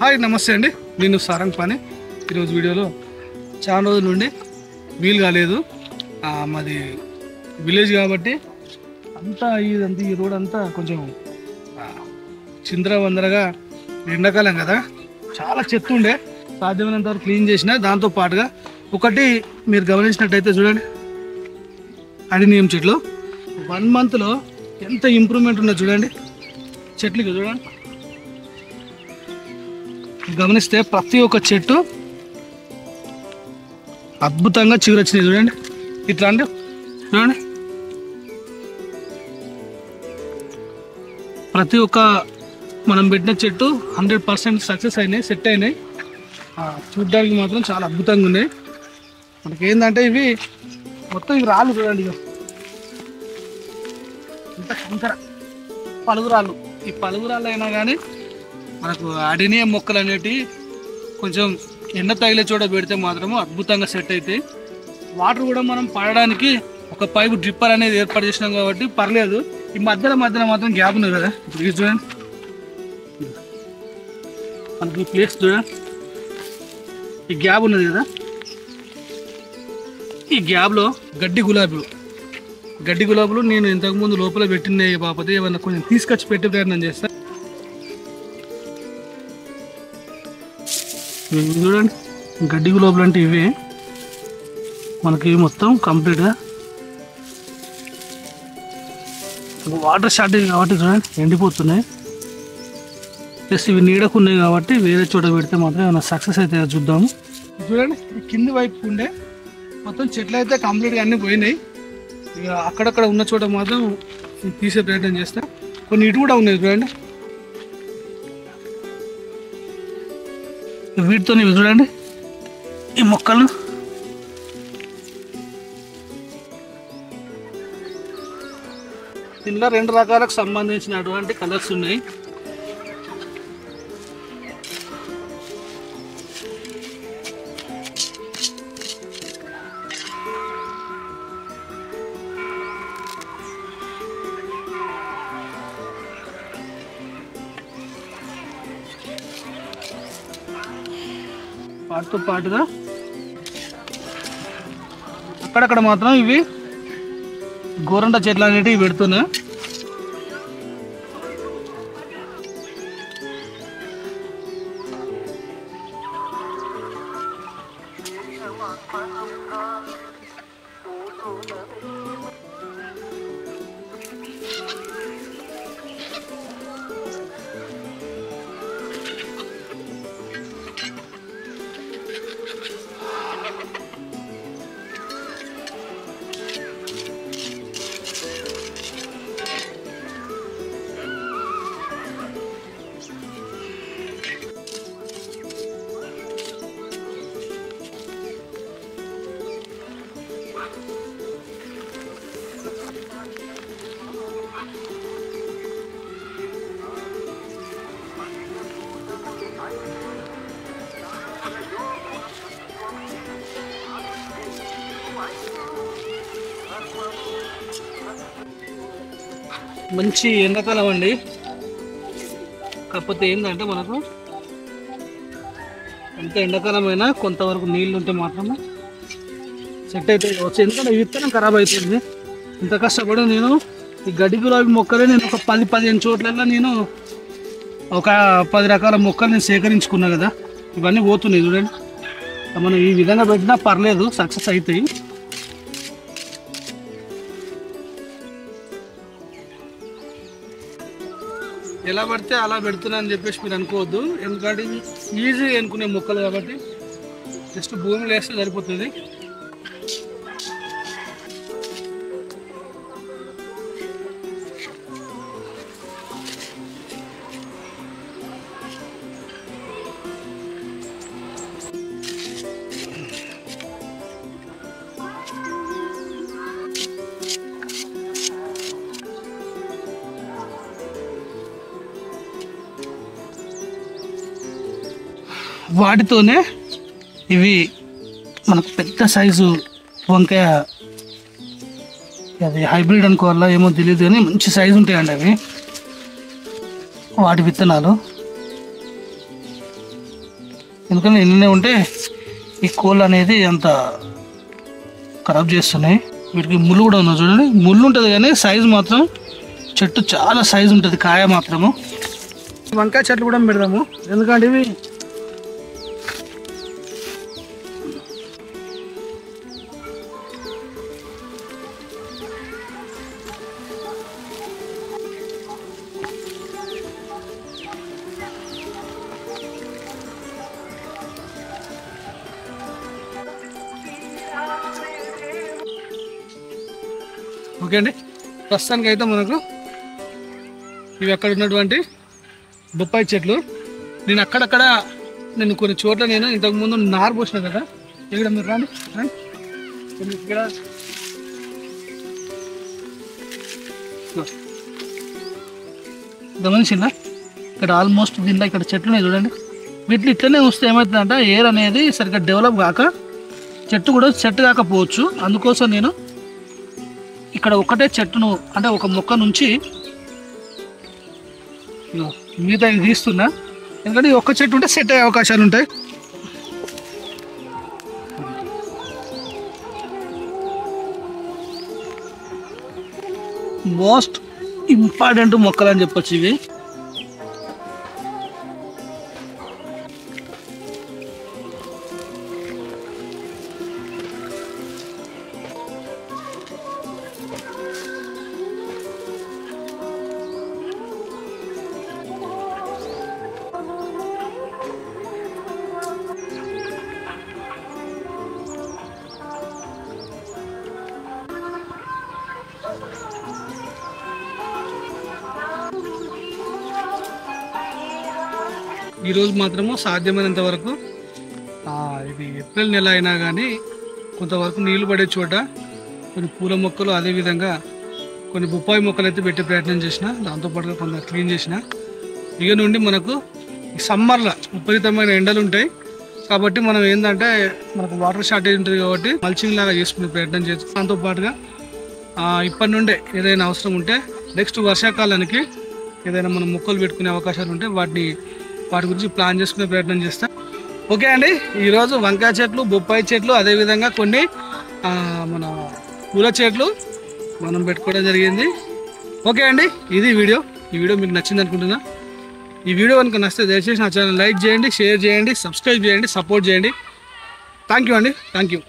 Hi నమస్తే అండి, నేను సారంగ్ పాని. ఈరోజు వీడియోలో చాలా రోజుల నుండి వీలు కాలేదు. మాది విలేజ్ కాబట్టి అంతా ఇదంతా ఈ రోడ్ అంతా కొంచెం చిందరవందరగా, ఎండాకాలం కదా చాలా చెత్త ఉండే. సాధ్యమైనంత వరకు క్లీన్ చేసిన. దాంతో పాటుగా ఒకటి మీరు గమనించినట్టయితే చూడండి, అడినియం చెట్లు 1 మంత్లో ఎంత ఇంప్రూవ్మెంట్ ఉందో చూడండి. చెట్లకి చూడండి, గమనిస్తే ప్రతి ఒక్క చెట్టు అద్భుతంగా చిగురొచ్చినాయి చూడండి. ఇట్లా అంటే చూడండి, ప్రతి ఒక్క మనం పెట్టిన చెట్టు 100% సక్సెస్ అయినాయి, సెట్ అయినాయి. చూడ్డానికి మాత్రం చాలా అద్భుతంగా ఉన్నాయి. మనకి ఏంటంటే ఇవి మొత్తం ఇవి రాళ్ళు చూడండి, ఇంత కంకర పలుగురాళ్ళు. ఈ పలుగురాళ్ళు అయినా కానీ మనకు అడినియం మొక్కలు అనేటివి కొంచెం ఎండ తగిలే చోట పెడితే మాత్రము అద్భుతంగా సెట్ అవుతాయి. వాటర్ కూడా మనం పడడానికి ఒక పైపు డ్రిప్పర్ అనేది ఏర్పాటు చేసినాం కాబట్టి పర్లేదు. ఈ మధ్యలో మాత్రం గ్యాప్ ఉంది కదా. ఇప్పుడు ఇది చూడండి, మనకి ఈ ప్లేస్ చూడండి, ఈ గ్యాప్ ఉన్నది కదా. ఈ గ్యాప్లో గడ్డి గులాబీలు నేను ఇంతకుముందు లోపల పెట్టినాయి బాపతి ఏమన్నా కొంచెం తీసుకొచ్చి పెట్టే ప్రయత్నం చేస్తా. చూడండి, గడ్డి గులాబీలు అంటే ఇవే. మనకి మొత్తం కంప్లీట్గా వాటర్ షార్టేజ్ కాబట్టి చూడండి ఎండిపోతున్నాయి. ప్లస్ ఇవి నీడకున్నాయి కాబట్టి వేరే చోట పెడితే మాత్రం ఏమైనా సక్సెస్ అయితే చూద్దాము. చూడండి, కింది వైపు ఉండే మొత్తం చెట్లు అయితే కంప్లీట్గా అన్నీ పోయినాయి. ఇక అక్కడక్కడ ఉన్న చోట మాత్రం తీసే ప్రయత్నం చేస్తా. కొన్ని ఇటు కూడా ఉన్నాయి చూడండి, వీటితో చూడండి ఈ మొక్కలు. దీనిలో 2 రకాలకు సంబంధించినటువంటి కలర్స్ ఉన్నాయి. వాటితో పాటుగా అక్కడక్కడ మాత్రం ఇవి గోరంట చెట్లు అనేటివి పెడుతున్నా. మంచి ఎండాకాలం అండి. కాకపోతే ఏంటంటే మనకు ఎంత ఎండాకాలమైనా కొంతవరకు నీళ్ళు ఉంటే మాత్రమే సెట్ అయితే కావచ్చు. ఎందుకంటే విత్తనం ఖరాబ్ అవుతుంది. ఇంత కష్టపడి నేను ఈ గడ్డి గులాబీ మొక్కలే నేను ఒక 10-15 చోట్లలో నేను ఒక 10 రకాల మొక్కలు నేను సేకరించుకున్నా కదా. ఇవన్నీ పోతున్నాయి చూడండి. మనం ఈ విధంగా పెట్టినా పర్లేదు, సక్సెస్ అవుతాయి. ఎలా పడితే అలా పెడుతున్నా అని చెప్పేసి మీరు అనుకోవద్దు. ఎందుకంటే ఈజీ అనుకునే మొక్కలు కాబట్టి జస్ట్ భూమిలో వేస్తే సరిపోతుంది. వాటితోనే ఇవి మనకు పెద్ద సైజు వంకాయ, అది హైబ్రిడ్ అనుకోవాలా ఏమో తెలియదు కానీ మంచి సైజు ఉంటాయండి అవి. వాటి విత్తనాలు ఎందుకంటే ఎన్ని ఉంటే ఈ కోళ్ళు అనేది అంత ఖరాబ్ చేస్తున్నాయి. వీటికి ముళ్ళు కూడా ఉన్నాయి చూడండి, ముళ్ళు ఉంటుంది కానీ సైజు మాత్రం చెట్టు చాలా సైజు ఉంటుంది, కాయ మాత్రము. వంకాయ చెట్లు కూడా పెడదాము, ఎందుకంటే ఇవి ఓకే అండి. ప్రస్తుతానికి అయితే మనకు ఇవి అక్కడ ఉన్నటువంటి బొప్పాయి చెట్లు. నేను అక్కడక్కడ కొన్ని చోట్ల నేను ఇంతకుముందు నారు పోసిన కదా, ఇక్కడ మీరు రాండి ఇక్కడ గమనించిందా, ఇక్కడ ఆల్మోస్ట్ దీంట్లో ఇక్కడ చెట్లు చూడండి. వీటిని ఇట్లనే వస్తే ఏమవుతుందంటే ఎయిర్ అనేది సరిగ్గా డెవలప్ కాక చెట్టు కూడా సెట్ కాకపోవచ్చు. అందుకోసం నేను ఇక్కడ ఒకటే చెట్టును అంటే ఒక మొక్క నుంచి మిగతా తీస్తున్నా, ఎందుకంటే ఒక్క చెట్టు ఉంటే సెట్ అయ్యే అవకాశాలు ఉంటాయి. మోస్ట్ ఇంపార్టెంట్ మొక్కలు అని చెప్పొచ్చు ఇవి. ఈరోజు మాత్రము సాధ్యమైనంత వరకు ఇది ఏప్రిల్ నెల అయినా కానీ కొంతవరకు నీళ్లు పడే చోట కొన్ని పూల మొక్కలు, అదేవిధంగా కొన్ని బొప్పాయి మొక్కలు అయితే పెట్టే ప్రయత్నం చేసిన, దాంతోపాటుగా కొంత క్లీన్ చేసిన. ఇక నుండి మనకు ఈ సమ్మర్లో విపరీతమైన ఎండలు ఉంటాయి కాబట్టి మనం ఏంటంటే మనకు వాటర్ షార్టేజ్ ఉంటుంది కాబట్టి మల్చింగ్ లాగా చేసుకునే ప్రయత్నం చేస్తాం. దాంతోపాటుగా ఇప్పటి నుండే ఏదైనా అవసరం ఉంటే నెక్స్ట్ వర్షాకాలానికి ఏదైనా మనం మొక్కలు పెట్టుకునే అవకాశాలు ఉంటే వాటి గురించి ప్లాన్ చేసుకునే ప్రయత్నం చేస్తాం. ఓకే అండి, ఈరోజు వంకాయ చెట్లు, బొప్పాయి చెట్లు, అదేవిధంగా కొన్ని మన పూల చెట్లు మనం పెట్టుకోవడం జరిగింది. ఓకే అండి, ఇది వీడియో. ఈ వీడియో మీకు నచ్చింది అనుకుంటున్నా. ఈ వీడియో కనుక నచ్చితే దయచేసి నా ఛానల్ లైక్ చేయండి, షేర్ చేయండి, సబ్స్క్రైబ్ చేయండి, సపోర్ట్ చేయండి. థ్యాంక్ యూ అండి, థ్యాంక్ యూ.